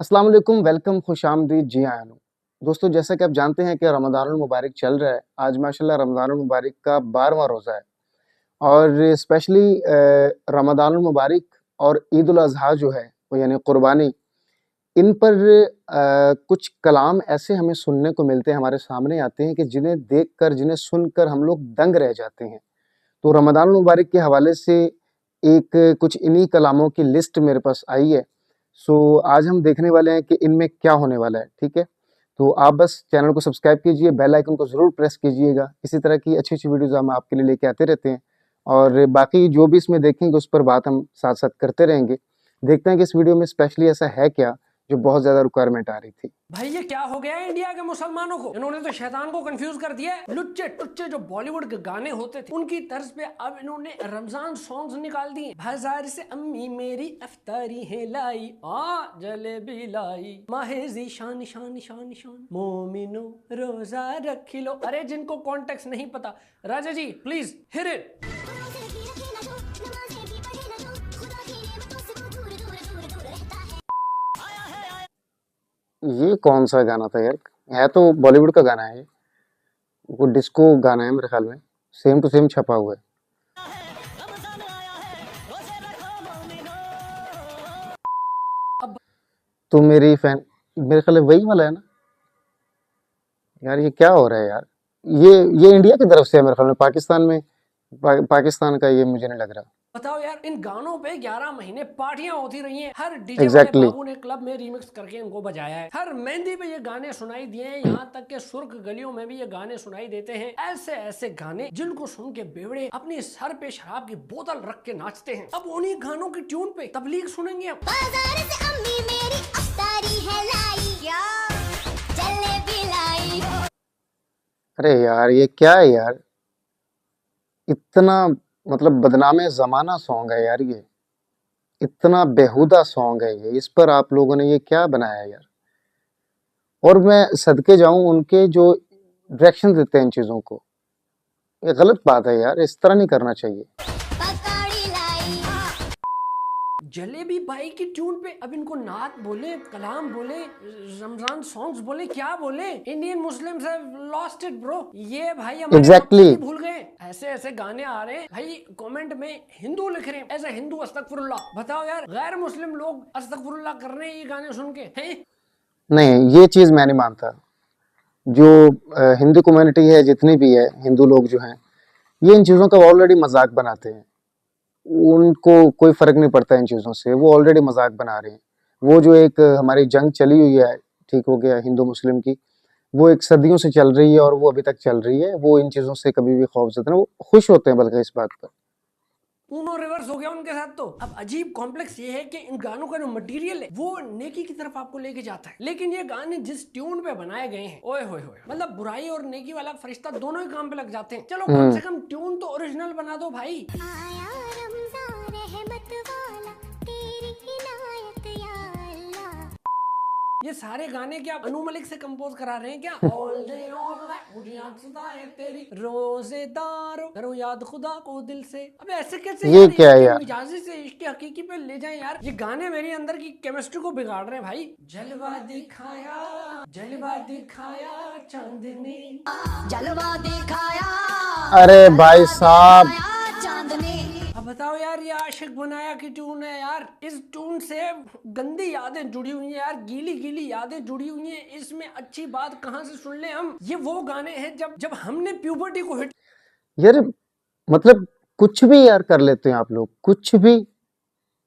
अस्सलाम वालेकुम, वेलकम, खुशामदीद, जी आया हूँ। दोस्तों, जैसा कि आप जानते हैं कि रमज़ानुल मुबारक चल रहा है। आज माशाल्लाह रमज़ानुल मुबारक का 12वां रोज़ा है और स्पेशली रमज़ानुल मुबारक और ईद उल अज़हा जो है, वो यानी कुर्बानी, इन पर कुछ कलाम ऐसे हमें सुनने को मिलते हैं, हमारे सामने आते हैं कि जिन्हें देखकर, जिन्हें सुनकर हम लोग दंग रह जाते हैं। तो रमज़ानुल मुबारक के हवाले से एक कुछ इन्हीं कलामों की लिस्ट मेरे पास आई है। सो आज हम देखने वाले हैं कि इनमें क्या होने वाला है, ठीक है? तो आप बस चैनल को सब्सक्राइब कीजिए, बेल आइकन को ज़रूर प्रेस कीजिएगा। इसी तरह की अच्छी-अच्छी वीडियोज़ हम आपके लिए लेके आते रहते हैं और बाकी जो भी इसमें देखेंगे उस पर बात हम साथ-साथ करते रहेंगे। देखते हैं कि इस वीडियो में स्पेशली ऐसा है क्या, जो बहुत ज़्यादा रिक्वायरमेंट आ रही थी। भाई ये क्या हो गया है इंडिया के मुसलमानों को? इन्होंने तो शैतान को कंफ्यूज कर दिया है। लुच्चे टुच्चे जो बॉलीवुड के गाने होते थे उनकी तर्ज पे अब इन्होंने रमजान सॉन्ग्स निकाल दिए। बाजार से अम्मी मेरी अफ्तारी है लाई, आ जलेबी लाई, माहे ज़ीशान शान शान शान, मोमिनो रोजा रख लो। अरे जिनको कॉन्टेक्स्ट नहीं पता, राजा जी प्लीज हिट इट। ये कौन-सा गाना था यार? है तो बॉलीवुड का गाना है ये। वो डिस्को गाना है मेरे ख्याल में। सेम टू सेम छपा हुआ है। अब तो मेरी फैन मेरे ख्याल है वही वाला है ना? यार ये क्या हो रहा है यार? ये इंडिया की तरफ से है मेरे ख्याल में, पाकिस्तान में पाकिस्तान का ये मुझे नहीं लग रहा। बताओ यार, इन गानों पे 11 महीने पार्टियां होती रही हैं। हर डीजे वाले एग्जैक्टली बाबू ने क्लब में रीमिक्स करके इनको बजाया है। हर मेहंदी पे ये गाने सुनाई दिए हैं। यहाँ तक के सुर्ख गलियों में भी ये गाने सुनाई देते हैं। ऐसे ऐसे गाने जिनको सुन के बेवड़े अपने सर पे शराब की बोतल रख के नाचते हैं। अब उन्हीं गानों की ट्यून पे तबलीग सुनेंगे हम। बाजार से अम्मी मेरी अफ्तारी है लाई, क्या जलेबी लाई। अरे यार ये क्या है यार? इतना मतलब बदनामे ज़माना सॉन्ग है यार ये। इतना बेहुदा सॉन्ग है ये। इस पर आप लोगों ने ये क्या बनाया यार? और मैं सदके जाऊं उनके जो डायरेक्शन देते हैं इन चीजों को। ये गलत बात है यार, इस तरह नहीं करना चाहिए। पकौड़ी लाई, जलेबी बाई की ट्यून पे अब इनको नात बोले, कलाम बोले, रमजान सॉन्ग्स बोले, क्या बोले? Indian Muslims have lost it bro. ये भाई हमारे एग्जैक्टली मकसद ही भूल गए। ऐसे ऐसे गाने आ रहे हैं भाई, कमेंट में हिंदू लिख रहे हैं एज ए हिंदू अस्तगफुरुल्लाह। बताओ यार, गैर मुस्लिम लोग अस्तगफुरुल्लाह कर रहे हैं ये गाने सुन के हैं? नहीं, ये चीज मैं नहीं मानता। जो हिंदू कम्युनिटी है, जितनी भी है, हिंदू लोग जो हैं, ये इन चीजों का ऑलरेडी मजाक बनाते हैं। उनको कोई फर्क नहीं पड़ता इन चीजों से, वो ऑलरेडी मजाक बना रहे हैं। वो जो एक हमारी जंग चली हुई है, ठीक हो गया, हिंदू मुस्लिम की, वो एक सदियों से चल रही है और वो अभी तक चल रही है। वो इन चीजों से कभी भी खौफजदा नहीं, वो खुश होते हैं बल्कि इस बात पर। ऊनो रिवर्स हो गया उनके साथ। तो अब अजीब कॉम्प्लेक्स ये है कि इन गानों का जो मटेरियल है वो नेकी की तरफ आपको लेके जाता है, लेकिन ये गाने जिस ट्यून पे बनाए गए हैं, ओए होए होए, मतलब बुराई और नेकी वाला फरिश्ता दोनों ही काम पे लग जाते हैं। चलो कम से कम ट्यून तो ओरिजिनल बना दो भाई। आया रमजान रहमत वाला, तेरी इनायत या अल्लाह। ये सारे गाने क्या अनु मलिक से कंपोज करा रहे हैं क्या? All day all night, मुझे याद सताए तेरी रोजेदारो, करो याद खुदा को दिल से। अब ऐसे कैसे ये यार क्या है इश्क यार? मिजाजी से इश्क हकीकी पे ले जाए यार? ये गाने मेरे अंदर की केमिस्ट्री को बिगाड़ रहे हैं भाई। जलवा दिखाया चांदनी। जलवा दिखाया, अरे भाई साहब, दिखाया चांदनी। अब बताओ यार, ये आशिक बनाया की ट्यून है यार। इस ट्यून से गंदी यादें जुड़ी हुई हैं यार, गीली गीली यादें जुड़ी हुई हैं। इसमें अच्छी बात कहाँ से सुन ले हम? ये वो गाने हैं जब जब हमने प्यूबर्टी को हिट। यार मतलब कुछ भी यार कर लेते हैं आप लोग, कुछ भी,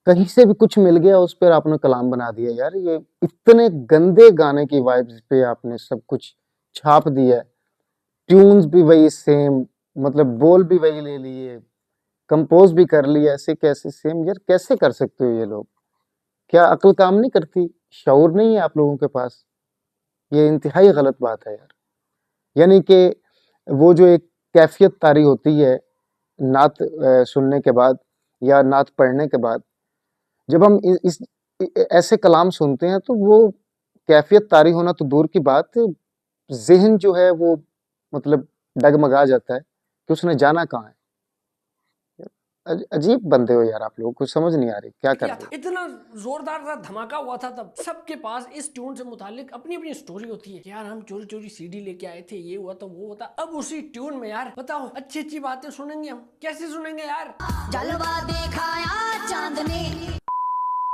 कहीं से भी कुछ मिल गया उस पर आपने कलाम बना दिया यार। ये इतने गंदे गाने की वाइब्स पे आपने सब कुछ छाप दिया है। ट्यून्स भी वही सेम, मतलब बोल भी वही ले लिए, कंपोज भी कर लिया, ऐसे कैसे सेम यार? कैसे कर सकते हो ये लोग? क्या अक्ल काम नहीं करती? शऊर नहीं है आप लोगों के पास? ये इंतहाई गलत बात है यार। यानी कि वो जो एक कैफियत तारी होती है नात सुनने के बाद या नात पढ़ने के बाद, जब हम ऐसे कलाम सुनते हैं तो वो कैफियत तारी होना तो दूर की बात, ज़हन जो है वो मतलब डगमगा जाता है कि उसने जाना कहाँ है। अजीब बंदे हो यार आप लोग, कुछ समझ नहीं आ रही क्या कर किया रहे था। इतना जोरदार सा धमाका हुआ था तब सबके पास इस ट्यून से मुतालिक अपनी अपनी स्टोरी होती है। यार हम चोरी चोरी सीडी लेके आए थे, ये हुआ था वो हुआ था। अब उसी ट्यून में यार बताओ अच्छी अच्छी बातें सुनेंगे हम, कैसे सुनेंगे यार। जलवा दिखाया चांद ने।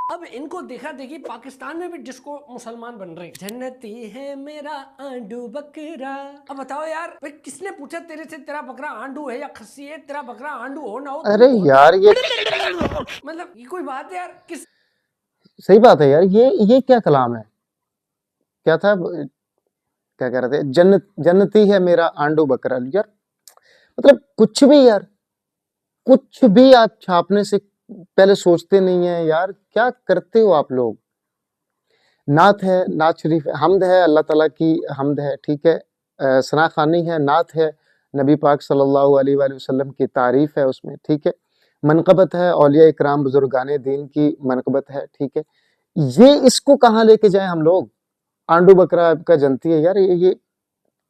अब इनको देखा देखी पाकिस्तान में भी डिस्को मुसलमान बन रहे हैं। जन्नती है मेरा आंडू बकरा। अब बताओ यार भाई किसने पूछा तेरे से तेरा बकरा आंडू है या खस्सी है? तेरा बकरा आंडू हो ना हो अरे तुम यार ये मतलब ये कोई बात है यार? किस सही बात है यार, ये क्या कलाम है? क्या था, क्या कह रहे थे, जन्नती है मेरा आंडू बकरा। यार मतलब कुछ भी यार, कुछ भी आप छापने से पहले सोचते नहीं है यार, क्या करते हो आप लोग। नात है, नात शरीफ है, हम्द है, अल्लाह ताला की हम्द है, ठीक है। सना खानी है, नात है, नबी पाक सल्लल्लाहु अलैहि वसल्लम की तारीफ है उसमें, ठीक है। मनक़बत है, औलिया इकराम बुजुर्गाने दीन की मनक़बत है, ठीक है। ये इसको कहाँ लेके जाए हम लोग? आंडू बकरा आपका जनती है यार, ये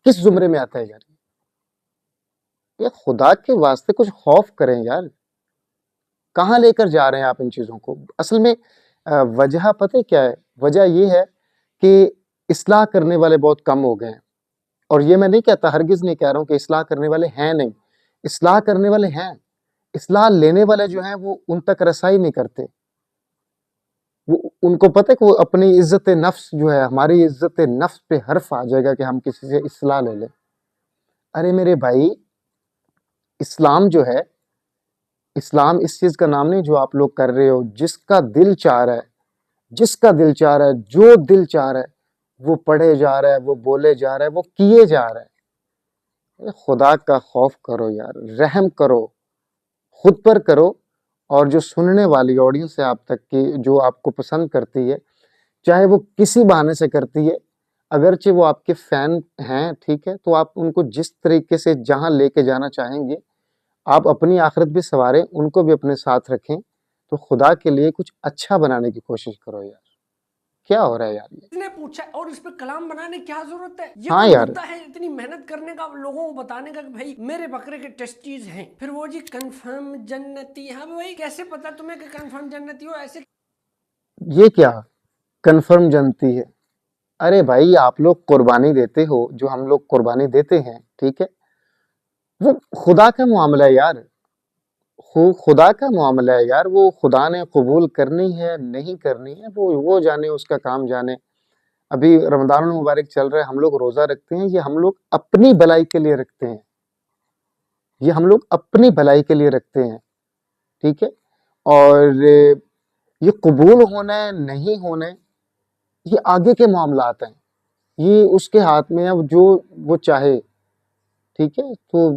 किस जुमरे में आता है यार? ये खुदा के वास्ते कुछ खौफ करें यार, कहाँ लेकर जा रहे हैं आप इन चीजों को? असल में वजह पता है क्या है? वजह ये है कि इस्लाह करने वाले बहुत कम हो गए हैं। और ये मैं नहीं कहता, हरगिज नहीं कह रहा हूँ कि इस्लाह करने वाले हैं नहीं, इस्लाह करने वाले हैं। इस्लाह लेने वाले जो हैं वो उन तक रसाई नहीं करते। वो उनको पता है कि वो अपनी इज्जत नफ्स जो है, हमारी इज्जत नफ्स पे हर्फ आ जाएगा कि हम किसी से इस्लाह ले लें। अरे मेरे भाई, इस्लाम जो है, इस्लाम इस चीज का नाम नहीं जो आप लोग कर रहे हो। जिसका दिल चाह रहा है, जिसका दिल चाह रहा है, जो दिल चाह रहा है वो पढ़े जा रहा है, वो बोले जा रहा है, वो किए जा रहा है। अरे खुदा का खौफ करो यार, रहम करो, खुद पर करो। और जो सुनने वाली ऑडियंस है आप तक की, जो आपको पसंद करती है, चाहे वो किसी बहाने से करती है, अगरचे वो आपके फैन हैं, ठीक है, तो आप उनको जिस तरीके से जहां लेके जाना चाहेंगे, आप अपनी आखिरत भी संवारें, उनको भी अपने साथ रखें। तो खुदा के लिए कुछ अच्छा बनाने की कोशिश करो यार। क्या हो रहा है यार ये? किसने पूछा? और इस पे कलाम बनाने की क्या जरूरत है? ये हाँ कोई यार, मुद्दा है इतनी मेहनत करने का, लोगों को बताने का कि भाई मेरे बकरे के टेस्टीज हैं, फिर वो जी कंफर्म जन्नती। हाँ भाई कैसे पता तुम्हें कि कंफर्म जन्नती हो? ऐसे ये क्या कन्फर्म जनती है? अरे भाई आप लोग कुर्बानी देते हो, जो हम लोग कुर्बानी देते हैं, ठीक है, वो खुदा का मामला है यार। खुदा का मामला है यार, वो खुदा ने कबूल करनी है नहीं करनी है, वो जाने, उसका काम जाने। अभी रमजान मुबारक चल रहा है, हम लोग रोजा रखते हैं, ये हम लोग अपनी भलाई के लिए रखते हैं, ये हम लोग अपनी भलाई के लिए रखते हैं, ठीक है। और ये कबूल होना है नहीं होना है, ये आगे के मामलात हैं, ये उसके हाथ में है, अब जो वो चाहे, ठीक है। तो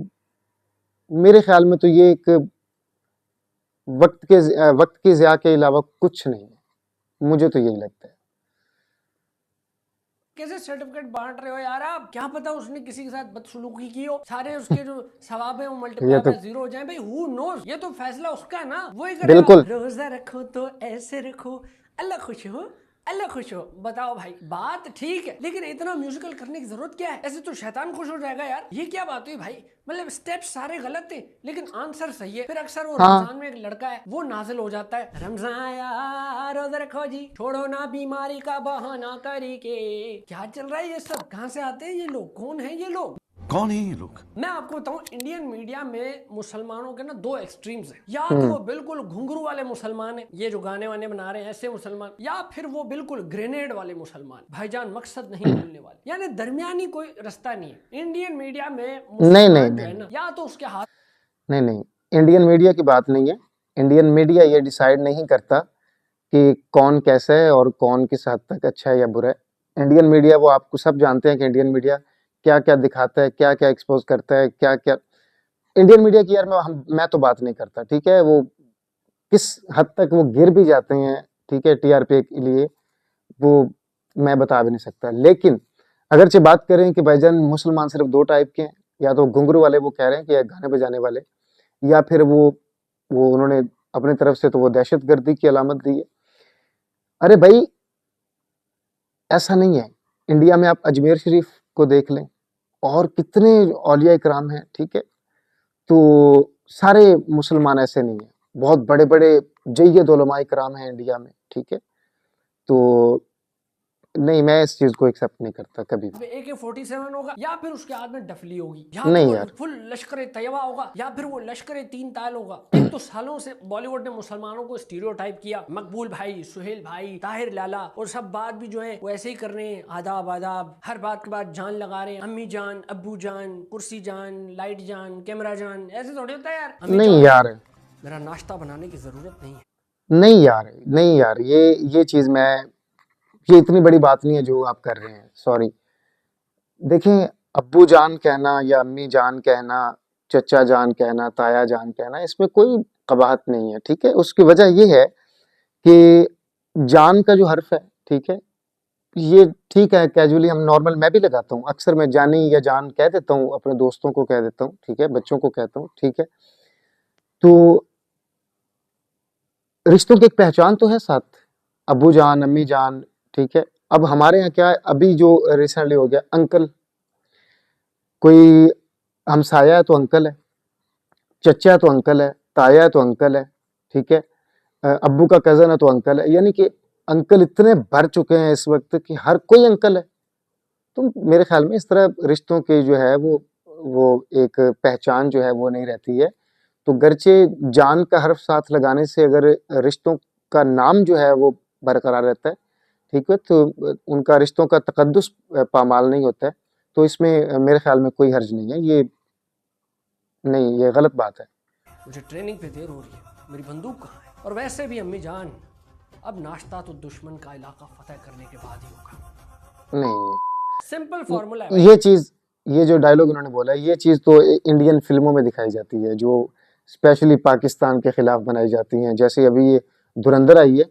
मेरे ख्याल में तो ये एक वक्त की ज़िया के अलावा कुछ नहीं है, मुझे तो यही लगता है। कैसे सर्टिफिकेट बांट रहे हो यार आप? क्या पता उसने किसी के साथ बदसलूकी की हो, सारे उसके जो सवाब है वो मल्टीप्लाई ये तो बाय 0 हो जाए। भाई हु नोस, ये तो फैसला उसका है ना, वही करेगा। बिल्कुल रोजा रखो तो ऐसे रखो, अल्लाह खुश हो, अल्लाह खुश हो। बताओ भाई, बात ठीक है, लेकिन इतना म्यूजिकल करने की जरूरत क्या है? ऐसे तो शैतान खुश हो जाएगा यार। ये क्या बात हुई भाई? मतलब स्टेप्स सारे गलत थे लेकिन आंसर सही है। फिर अक्सर वो हाँ, रमजान में एक लड़का है, वो नाजिल हो जाता है, रमजान आया रोजा रखो जी, छोड़ो ना बीमारी का बहाना करी के। क्या चल रहा है ये सब? कहाँ से आते हैं ये लोग? कौन है ये लोग? कौन है ये लोग? मैं आपको बताऊं, इंडियन मीडिया में मुसलमानों के ना दो एक्सट्रीम्स हैं। या तो हम्म, वो बिल्कुल घुंघरू वाले मुसलमान हैं, ये जो गाने वाने बना रहे हैं ऐसे मुसलमान, या फिर वो बिल्कुल ग्रेनेड वाले मुसलमान, भाईजान मकसद नहीं भूलने वाले। यानी दरमियानी कोई रास्ता नहीं है इंडियन मीडिया में। नहीं नहीं मुसलमान जो नहीं है ना, या तो उसके हाथ नहीं नहीं, इंडियन मीडिया की बात नहीं है। इंडियन मीडिया ये डिसाइड नहीं करता कि कौन कैसा है और कौन किस हद तक अच्छा है या बुरा है। इंडियन मीडिया, वो आपको सब जानते हैं कि इंडियन मीडिया क्या क्या दिखाता है, क्या क्या एक्सपोज करता है, क्या क्या। इंडियन मीडिया की यार मैं तो बात नहीं करता, ठीक है। वो किस हद तक वो गिर भी जाते हैं, ठीक है, टीआरपी के लिए, वो मैं बता भी नहीं सकता। लेकिन अगरचे बात करें कि भाईजान मुसलमान सिर्फ दो टाइप के हैं, या तो घुंघरू वाले वो कह रहे हैं कि गाने बजाने वाले, या फिर वो उन्होंने अपनी तरफ से तो वो दहशतगर्दी की अलामत दी है। अरे भाई ऐसा नहीं है। इंडिया में आप अजमेर शरीफ को देख लें, और कितने औलिया इकराम हैं, ठीक है। तो सारे मुसलमान ऐसे नहीं है, बहुत बड़े-बड़े जय्यद उलमा इकराम हैं इंडिया में, ठीक है? तो नहीं, मैं इस चीज़ को एक्सेप्ट नहीं करता कभी भी। AK-47 होगा या फिर उसके हाथ में डफली होगी या तो नहीं वो यार। फुल लश्कर तैयबा होगा या फिर वो लश्कर तीन ताल होगा। एक तो सालों से बॉलीवुड ने मुसलमानों को स्टीरियोटाइप किया, मकबूल भाई, सुहेल भाई, ताहिर लाला, और सब बात भी जो है वो ऐसे ही कर रहे हैं, आदाब आदाब, हर बात के बाद जान लगा रहे हैं, अम्मी जान, अब्बू जान, कुर्सी जान, लाइट जान, कैमरा जान। ऐसे थोड़ी होता है यार। अम्मी नहीं जान, यार, मेरा नाश्ता बनाने की जरूरत नहीं है। नहीं यार, ये चीज़ मैं, ये इतनी बड़ी बात नहीं है जो आप कर रहे हैं, सॉरी। देखें, अब्बू जान कहना या अम्मी जान कहना, चचा जान कहना, ताया जान कहना, इसमें कोई कबाहत नहीं है, ठीक है? उसकी वजह ये है कि जान का जो हर्फ है, ठीक है? ये ठीक है, कैजुअली हम नॉर्मल मैं भी लगाता हूँ, अक्सर मैं जानी या जान कह देता हूँ, अपने दोस्तों को कह देता हूँ, ठीक है? बच्चों को कहता हूँ, ठीक है? तो रिश्तों की एक पहचान तो है साथ, अब्बू जान, अम्मी जान, ठीक है? अब हमारे यहाँ क्या है, अभी जो रिसेंटली हो गया अंकल, कोई हमसाया है तो अंकल है, चचा है तो अंकल है, ताया है तो अंकल है, ठीक है? अब्बू का कज़न है तो अंकल है, यानी कि अंकल इतने भर चुके हैं इस वक़्त कि हर कोई अंकल है। तो मेरे ख़्याल में इस तरह रिश्तों की जो है वो एक पहचान जो है वो नहीं रहती है। तो गरचे जान का हर्फ साथ लगाने से अगर रिश्तों का नाम जो है वो बरकरार रहता है, ठीक है? तो उनका रिश्तों का तक़द्दुस पामाल नहीं होता है। तो इसमें मेरे ख़्याल में कोई हर्ज नहीं है। ये नहीं, ये गलत बात है। मुझे ट्रेनिंग पे देर हो रही है, मेरी बंदूक कहाँ है? और वैसे भी अम्मी जान, अब नाश्ता तो दुश्मन का इलाका फतेह करने के बाद ही होगा। नहीं, सिंपल फॉर्मूला है भाई। ये चीज़, ये जो डायलॉग इन्होंने बोला है, ये चीज़ तो इंडियन फिल्मों में दिखाई जाती है, जो स्पेशली पाकिस्तान के खिलाफ बनाई जाती हैं। जैसे अभी ये धुरंधर आई है,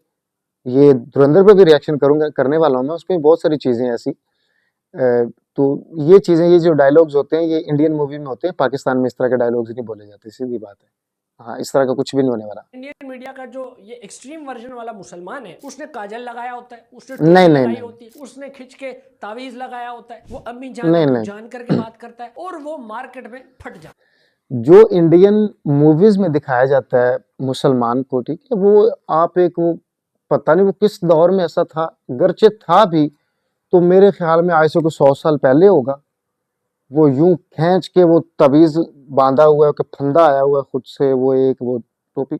ये धुरंधर पे भी रिएक्शन करूंगा, करने वाला हूँ मैं। उसमें बहुत सारी चीज़ें ऐसी, तो ये चीज़ें, ये जो डायलॉग्स होते हैं, ये इंडियन मूवी में होते हैं, पाकिस्तान में इस तरह के डायलॉग्स नहीं बोले जाते, सीधी बात है। हाँ, इस तरह का कुछ भी नहीं होने वाला। इंडियन मीडिया का जो ये एक्सट्रीम वर्जन वाला मुसलमान है, उसने काजल लगाया होता है, उसने नहीं टोपी नहीं लगाई नहीं होती है, उसने खिंच के तावीज लगाया होता है, वो अम्मी जान, नहीं अब्बू नहीं जान करके बात करता है और वो मार्केट में फट जाता है। जो इंडियन मूवीज में दिखाया जाता है मुसलमान को, ठीक है, वो आप एक वो पता नहीं वो किस दौर में ऐसा था, गरचे था भी, तो मेरे ख्याल में आज से कुछ 100 साल पहले होगा। वो यूं खींच के वो तवीज बांधा हुआ है कि फंदा आया हुआ है खुद से, वो एक वो टोपी,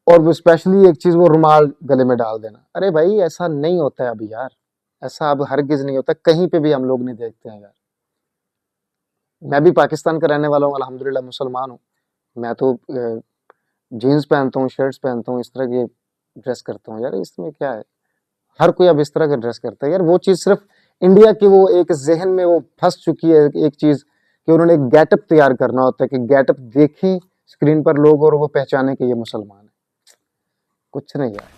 और वो स्पेशली एक चीज वो रुमाल गले में डाल देना। अरे भाई, ऐसा नहीं होता है अभी यार, ऐसा अब हरगिज नहीं होता, कहीं पे भी हम लोग नहीं देखते हैं यार। मैं भी पाकिस्तान का रहने वाला हूँ, अल्हम्दुलिल्लाह मुसलमान हूँ। मैं तो जीन्स पहनता हूँ, शर्ट्स पहनता हूँ, इस तरह की ड्रेस करता हूँ यार। इसमें क्या है, हर कोई अब इस तरह का ड्रेस करता है यार। वो चीज़ सिर्फ इंडिया की वो एक ज़हन में वो फँस चुकी है, एक चीज़ कि उन्होंने एक गेटअप तैयार करना होता है कि गेटअप देखें स्क्रीन पर लोग और वो पहचाने कि ये मुसलमान है। कुछ नहीं यार।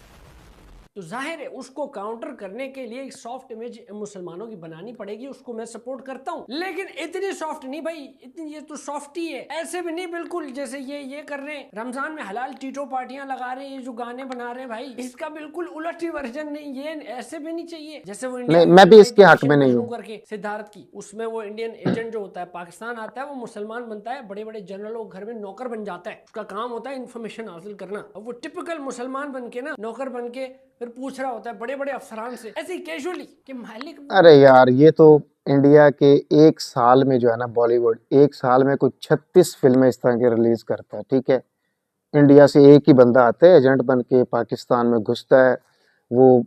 तो जाहिर है उसको काउंटर करने के लिए एक सॉफ्ट इमेज मुसलमानों की बनानी पड़ेगी, उसको मैं सपोर्ट करता हूँ, लेकिन इतनी सॉफ्ट नहीं भाई, इतनी ये तो सॉफ्ट ही है, ऐसे भी नहीं बिल्कुल जैसे ये कर रहे हैं। रमजान में हलाल टीटो पार्टियां लगा रहे हैं, ये जो गाने बना रहे हैं भाई, इसका बिल्कुल उलट ही वर्जन नहीं, ये ऐसे भी नहीं चाहिए। जैसे वो इंडिया नहीं, की मैं भी फिल्म आई इसके थी हक में मिशन नहीं मजनू हूँ। करके सिद्धार्थ की, उसमें वो इंडियन एजेंट जो होता है पाकिस्तान आता है, वो मुसलमान बनता है, बड़े बड़े जनरलों के घर में नौकर बन जाता है, उसका काम होता है इन्फॉर्मेशन हासिल करना। अब वो टिपिकल मुसलमान बन के ना नौकर बन के फिर पूछ रहा होता है बड़े बड़े अफसरान से ऐसे ही कैजुअली कि मालिक अरे यार, ये तो इंडिया के एक साल में जो है ना, बॉलीवुड एक साल में कुछ 36 फिल्में इस तरह की रिलीज करता है, ठीक है? इंडिया से एक ही बंदा आता है एजेंट बन के, पाकिस्तान में घुसता है, वो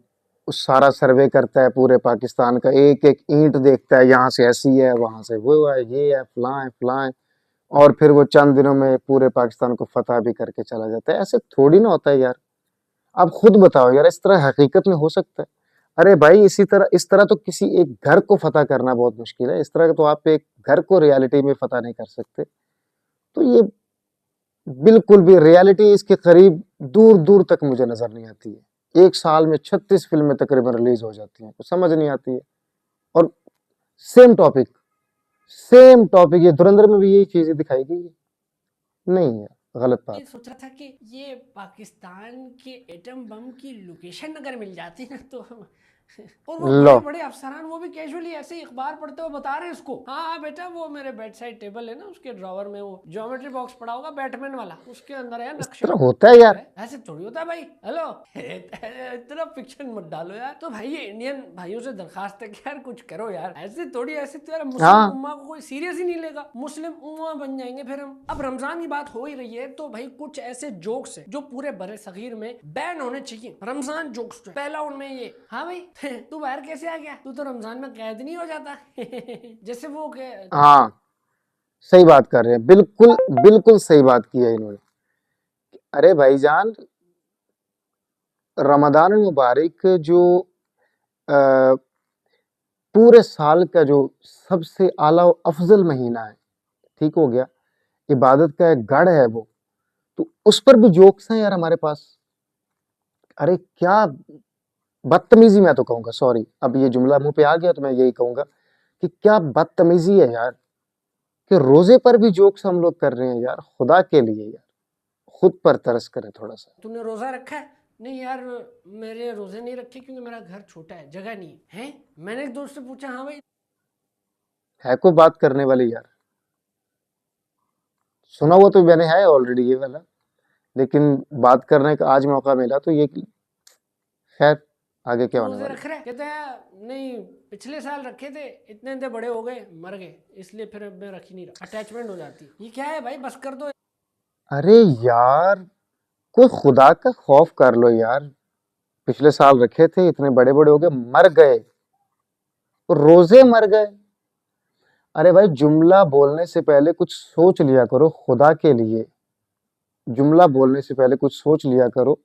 उस सारा सर्वे करता है पूरे पाकिस्तान का, एक एक ईंट देखता है, यहाँ से ऐसी है, वहां से वो है, ये है, फलां है, और फिर वो चंद दिनों में पूरे पाकिस्तान को फतह भी करके चला जाता है। ऐसे थोड़ी ना होता है यार। आप खुद बताओ यार, इस तरह हकीकत में हो सकता है? अरे भाई, इस तरह तो किसी एक घर को फतह करना बहुत मुश्किल है। इस तरह का तो आप एक घर को रियलिटी में फतह नहीं कर सकते। तो ये बिल्कुल भी रियलिटी इसके करीब दूर दूर तक मुझे नजर नहीं आती है। एक साल में 36 फिल्में तकरीबन रिलीज हो जाती हैं, कुछ समझ नहीं आती है। और सेम टॉपिक, सेम टॉपिक, ये धुरंधर में भी यही चीजें दिखाई गई है। नहीं है, गलत बात। सोच रहा था कि ये पाकिस्तान के एटम बम की लोकेशन अगर मिल जाती ना तो और वो लो। बड़े बड़े अफसरान वो भी कैजुअली ऐसे ही अखबार पढ़ते हुए बता रहे हैं उसको, हाँ बेटा वो मेरे बेड साइड टेबल है ना, उसके ड्रॉवर में वो ज्योमेट्री बॉक्स पड़ा होगा बैटमैन वाला, उसके अंदर है इस नक्शे। तरह होता है यार। ऐसे थोड़ी होता है भाई, हेलो इतना फिक्शन मत डालो यार। तो भाई ये इंडियन भाइयों से दरखास्त है कि यार कुछ करो यार, ऐसे थोड़ी, ऐसे तो यार मुस्लिम हाँ उम्मा को कोई सीरियस ही नहीं लेगा, मुस्लिम उम्मा बन जाएंगे फिर हम। अब रमजान की बात हो ही रही है तो भाई कुछ ऐसे जोक्स है जो पूरे बड़े सगीर में बैन होने चाहिए, रमजान जोक्स। पहला उनमें ये, हाँ भाई तू बाहर कैसे आ गया, तू तो रमजान में कैद नहीं हो जाता जैसे वो हाँ, सही बात कर रहे हैं, बिल्कुल बिल्कुल सही बात की है इन्होंने। अरे भाईजान, रमजान मुबारक जो अ, पूरे साल का जो सबसे आला व अफजल महीना है, ठीक हो गया, इबादत का एक गढ़ है वो, तो उस पर भी जोक्स हैं यार हमारे पास। अरे क्या बदतमीजी, मैं तो कहूंगा, सॉरी अब ये जुमला मुंह पे आ गया तो मैं यही कहूंगा कि क्या बदतमीजी है यार, कि रोजे पर भी जोक्स हम लोग कर रहे हैं यार। खुदा के लिए यार, खुद पर तरस करें थोड़ा सा। तूने रोजा रखा है? नहीं यार मेरे रोजे नहीं रखे क्योंकि मेरा घर छोटा है, जगह नहीं है। मैंने एक दोस्त से पूछा, हाँ भाई है कोई बात करने वाली यार? सुना हुआ तो मैंने है ऑलरेडी ये वाला, लेकिन बात करने का आज मौका मिला तो ये खैर आगे क्या होने रोजे वाला। रख रहे हैं? कहते हैं नहीं पिछले साल रखे थे, इतने इतने बड़े हो गए मर गए, इसलिए फिर अब मैं रख ही नहीं रहा, अटैचमेंट हो जाती है। ये क्या है भाई, बस कर दो। अरे यार, कोई खुदा का खौफ कर लो यार। पिछले साल रखे थे, इतने बड़े बड़े हो गए, मर गए, रोजे मर गए। अरे भाई, जुमला बोलने से पहले कुछ सोच लिया करो, खुदा के लिए जुमला बोलने से पहले कुछ सोच लिया करो।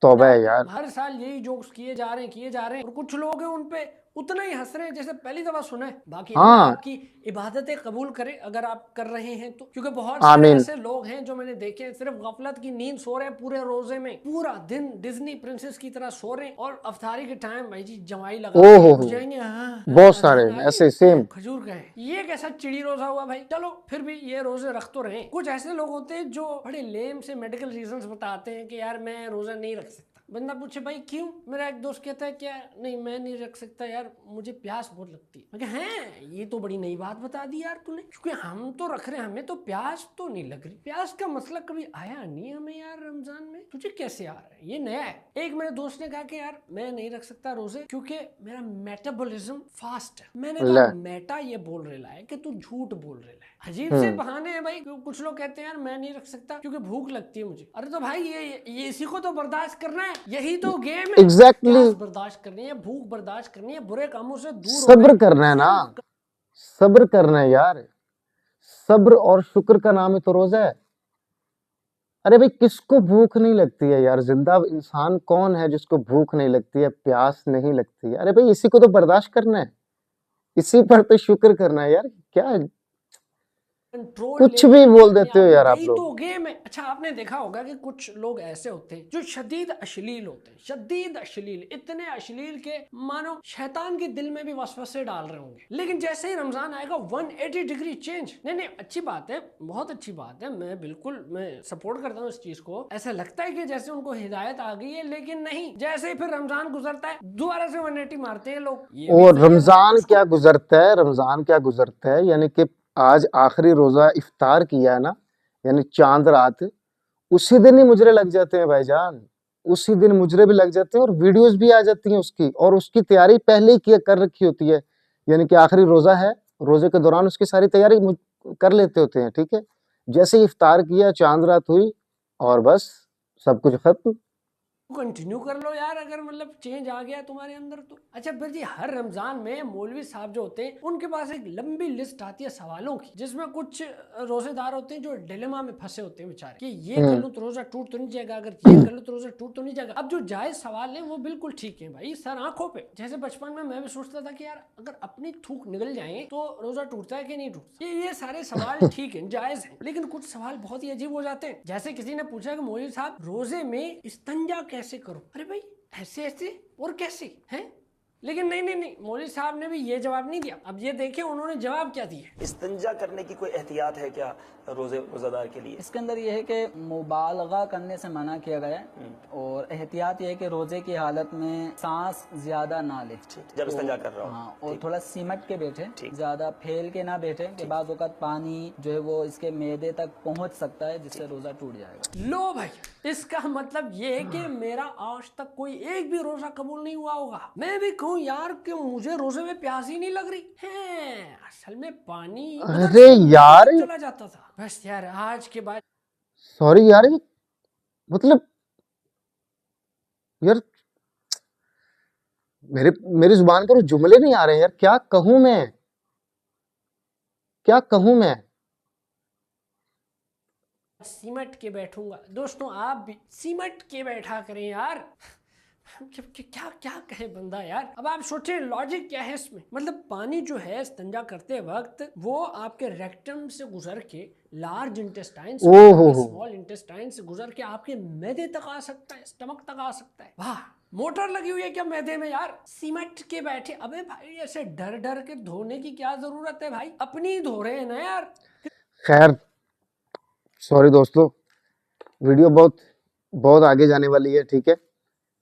तौबा है यार। हर साल यही जोक्स किए जा रहे हैं, किए जा रहे हैं, और कुछ लोग हैं उन पे उतना ही हंस रहे हैं जैसे पहली दफा सुना है। बाकी अल्लाह हाँ, आपकी इबादतें कबूल करे अगर आप कर रहे हैं तो, क्योंकि बहुत सारे आमीन। ऐसे लोग हैं जो मैंने देखे हैं सिर्फ गफलत की नींद सो रहे हैं पूरे रोजे में, पूरा दिन डिज्नी प्रिंसेस की तरह सो रहे हैं, और अफ्तारी के टाइम भाई जी जमाई लगा ओहो के हो, उठ जाएंगे, हाँ, बहुत सारे ऐसे सेम। खजूर का है ये, कैसा चिड़ी रोजा हुआ भाई। चलो फिर भी ये रोजे रख तो रहे। कुछ ऐसे लोग होते हैं जो बड़े लेम से मेडिकल रीजंस बताते हैं कि यार मैं रोजा नहीं रख सकता। बंदा पूछे भाई क्यों? मेरा एक दोस्त कहता है क्या, नहीं मैं नहीं रख सकता यार, मुझे प्यास बहुत लगती है। मैं कहा हैं, ये तो बड़ी नई बात बता दी यार तूने, क्योंकि हम तो रख रहे हैं, हमें तो प्यास तो नहीं लग रही। प्यास का मसला कभी आया नहीं हमें यार रमजान में, तुझे कैसे आ रहा है? ये नया है। एक मेरे दोस्त ने कहा कि यार मैं नहीं रख सकता रोजे क्योंकि मेरा मेटाबॉलिज्म फास्ट है। मैंने ले। कहा मेटा ये बोल रहा है कि तू झूठ बोल रहा है। अजीब से बहाने हैं भाई। कुछ लोग कहते हैं यार मैं नहीं रख सकता क्योंकि भूख लगती है मुझे। अरे तो भाई ये इसी को तो बर्दाश्त करना है, यही तो गेम है। एग्जैक्टली, प्यास बर्दाश्त करनी है, भूख बर्दाश्त करनी है, बुरे कामों से दूर सब्र होना है। करना है ना, सब्र करना है यार। सब्र और शुक्र का नाम ही तो रोजा है। अरे भाई, किसको भूख नहीं लगती है यार? जिंदा इंसान कौन है जिसको भूख नहीं लगती है, प्यास नहीं लगती है? अरे भाई, इसी को तो बर्दाश्त करना है, इसी पर तो शुक्र करना है यार। क्या कंट्रोल कुछ लेके भी बोल अपने देते आप हो में, यार आप यही लोग। तो गेम है। अच्छा आपने देखा होगा कि कुछ लोग ऐसे होते हैं जो शदीद अश्लील होते हैं, शदीद अश्लील, इतने अश्लील के मानो शैतान के दिल में भी वसवसे डाल रहे होंगे। लेकिन जैसे ही रमजान आएगा 180 डिग्री चेंज। नहीं नहीं, अच्छी बात है, बहुत अच्छी बात है, मैं सपोर्ट करता हूँ इस चीज को। ऐसा लगता है कि जैसे उनको हिदायत आ गई है, लेकिन नहीं, जैसे ही फिर रमजान गुजरता है दोबारा से 180 मारते हैं लोग। ये भी और सही है भाई, रमजान उसको क्या गुजरता है, रमजान क्या गुजरता है, यानी कि आज आखिरी रोजा इफ्तार किया है ना, यानी चांद रात, उसी दिन ही मुजरे लग जाते हैं भाईजान। उसी दिन मुजरे भी लग जाते हैं और वीडियोस भी आ जाती हैं उसकी, और उसकी तैयारी पहले ही किया कर रखी होती है। यानी कि आखिरी रोजा है, रोजे के दौरान उसकी सारी तैयारी कर लेते होते हैं, ठीक है। जैसे ही इफ्तार किया, चांद रात हुई, और बस सब कुछ खत्म। कंटिन्यू कर लो यार, अगर मतलब चेंज आ गया तुम्हारे अंदर तो। अच्छा फिर जी हर रमजान में मौलवी साहब जो होते हैं उनके पास एक लंबी लिस्ट आती है सवालों की, जिसमें कुछ रोजेदार होते हैं जो डिलेमा में फंसे होते हैं बेचारे, कि ये कर लूं तो रोजा टूट तो नहीं जाएगा, अगर ये कर लूं तो रोजा टूट तो नहीं जाएगा। अब जो जायज सवाल है वो बिल्कुल ठीक है भाई, सर आंखों पे। जैसे बचपन में मैं भी सोचता था कि यार अगर अपनी थूक निकल जाए तो रोजा टूटता है कि नहीं टूटता। ये सारे सवाल ठीक है, जायज है, लेकिन कुछ सवाल बहुत ही अजीब हो जाते हैं। जैसे किसी ने पूछा कि मौलवी साहब रोजे में इस्तंजा कैसे करो? अरे भाई ऐसे ऐसे और कैसे हैं? लेकिन नहीं, मौलवी साहब ने भी ये जवाब नहीं दिया। अब ये देखें उन्होंने जवाब क्या दिया। इस्तंजा करने की कोई एहतियात है क्या रोज़ेदार के लिए? इसके अंदर ये है कि मुबालगा करने से मना किया गया है और एहतियात ये है कि रोजे की हालत में सांस ज्यादा ना ले जब इस्तंजा कर रहा हो। हाँ, और थोड़ा सिमट के बैठे, ज्यादा फैल के ना बैठे कि बाद वक़्त पानी जो है वो इसके मैदे तक पहुंच सकता है जिससे रोजा टूट जाएगा। लो भाई, इसका मतलब ये है कि मेरा आज तक कोई एक भी रोजा कबूल नहीं हुआ होगा। मैं भी कहूँ यार कि मुझे रोजे में प्यास ही नहीं लग रही है, असल में पानी अरे यार, चला जाता था। बस यार आज के बाद सॉरी यार, ये मतलब यार मेरी जुबान पर जुमले नहीं आ रहे यार। क्या कहूं मैं, क्या कहूं मैं। सिमट के बैठूंगा। दोस्तों आप भी सिमट के बैठा करें यार। क्या क्या कहे बंदा यार। अब आप सोचें लॉजिक क्या है इसमें। मतलब पानी जो है इस्तिंजा करते वक्त वो आपके रेक्टम से गुजर के लार्ज इंटेस्टाइन से, स्मॉल इंटेस्टाइन से गुजर के आपके मैदे तक आ सकता है, स्टमक तक आ सकता है। वाह, मोटर लगी हुई है क्या मैदे में यार। सिमट के बैठे। अबे भाई ऐसे डर डर के धोने की क्या जरूरत है भाई, अपनी ही धो रहे हैं ना यार। खैर सॉरी दोस्तों, वीडियो बहुत आगे जाने वाली है, ठीक है।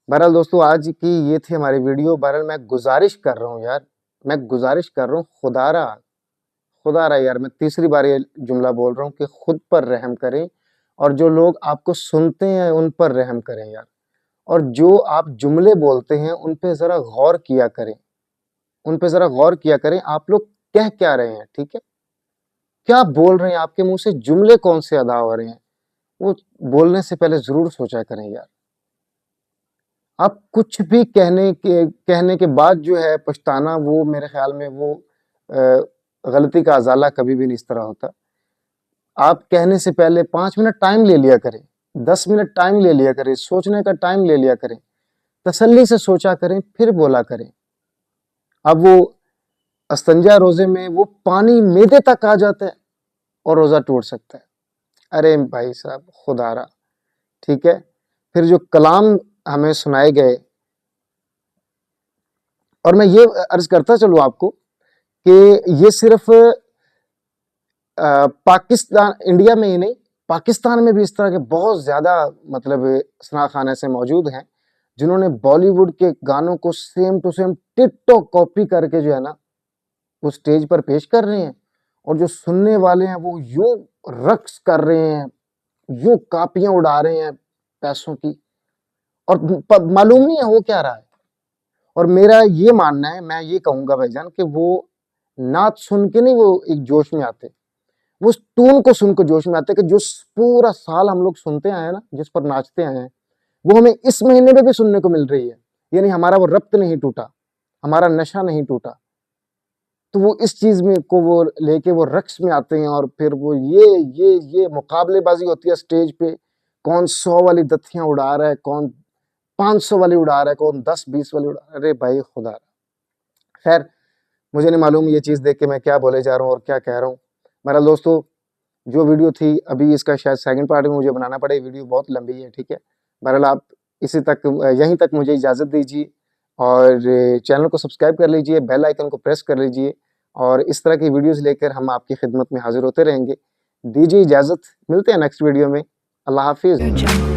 बहरहाल दोस्तों, आज की ये थी हमारी वीडियो। बहरहाल मैं गुजारिश कर रहा हूँ यार, मैं गुजारिश कर रहा हूँ, खुदारा यार, मैं तीसरी बार ये जुमला बोल रहा हूँ कि खुद पर रहम करें और जो लोग आपको सुनते हैं उन पर रहम करें यार। और जो आप जुमले बोलते हैं उन पे ज़रा गौर किया करें, आप लोग कह क्या रहे हैं, ठीक है। क्या बोल रहे हैं, आपके मुंह से जुमले कौन से अदा हो रहे हैं, वो बोलने से पहले जरूर सोचा करें यार। आप कुछ भी कहने के बाद जो है पछताना, वो मेरे ख्याल में वो गलती का अजाला कभी भी नहीं इस तरह होता। आप कहने से पहले 5 मिनट टाइम ले लिया करें, 10 मिनट टाइम ले लिया करें, सोचने का टाइम ले लिया करें, तसल्ली से सोचा करें, फिर बोला करें। अब वो इस्तिंजा रोजे में वो पानी मैदे तक आ जाता है और रोजा टूट सकता है। अरे भाई साहब खुदारा, ठीक है। फिर जो कलाम हमें सुनाए गए, और मैं ये अर्ज करता चलूं आपको कि ये सिर्फ पाकिस्तान, इंडिया में ही नहीं, पाकिस्तान में भी इस तरह के बहुत ज्यादा मतलब सनाखाने से मौजूद हैं जिन्होंने बॉलीवुड के गानों को same to same ditto copy करके जो है ना वो स्टेज पर पेश कर रहे हैं, और जो सुनने वाले हैं वो यूं रक्स कर रहे हैं, यूं कापियां उड़ा रहे हैं पैसों की, और मालूम नहीं है हो क्या रहा है। और मेरा ये मानना है, मैं ये कहूंगा भाईजान, कि वो नाच सुन के नहीं वो एक जोश में आते, वो उस टून को सुन के जोश में आते कि जो पूरा साल हम लोग सुनते आए हैं ना, जिस पर नाचते आए हैं, वो हमें इस महीने में भी सुनने को मिल रही है। यानी हमारा वो रब्त नहीं टूटा, हमारा नशा नहीं टूटा। तो वो इस चीज में को वो लेके वो रक्स में आते हैं, और फिर वो ये मुकाबलेबाजी होती है स्टेज पे, कौन 100 वाली दत्तियां उड़ा रहा है, कौन 500 वाली उड़ा रहा है, कौन 10-20 वाली उड़ा रहा है। अरे भाई खुदा, खैर मुझे नहीं मालूम ये चीज देख के मैं क्या बोले जा रहा हूँ और क्या कह रहा हूँ। मेरा दोस्तों, जो वीडियो थी अभी इसका शायद सेकंड पार्ट में मुझे बनाना पड़े, वीडियो बहुत लंबी है, ठीक है। बहरहाल आप यहीं तक मुझे इजाज़त दीजिए, और चैनल को सब्सक्राइब कर लीजिए, बेल आइकन को प्रेस कर लीजिए, और इस तरह की वीडियोस लेकर हम आपकी खिदमत में हाजिर होते रहेंगे। दीजिए इजाज़त, मिलते हैं नेक्स्ट वीडियो में। अल्लाह हाफिज़।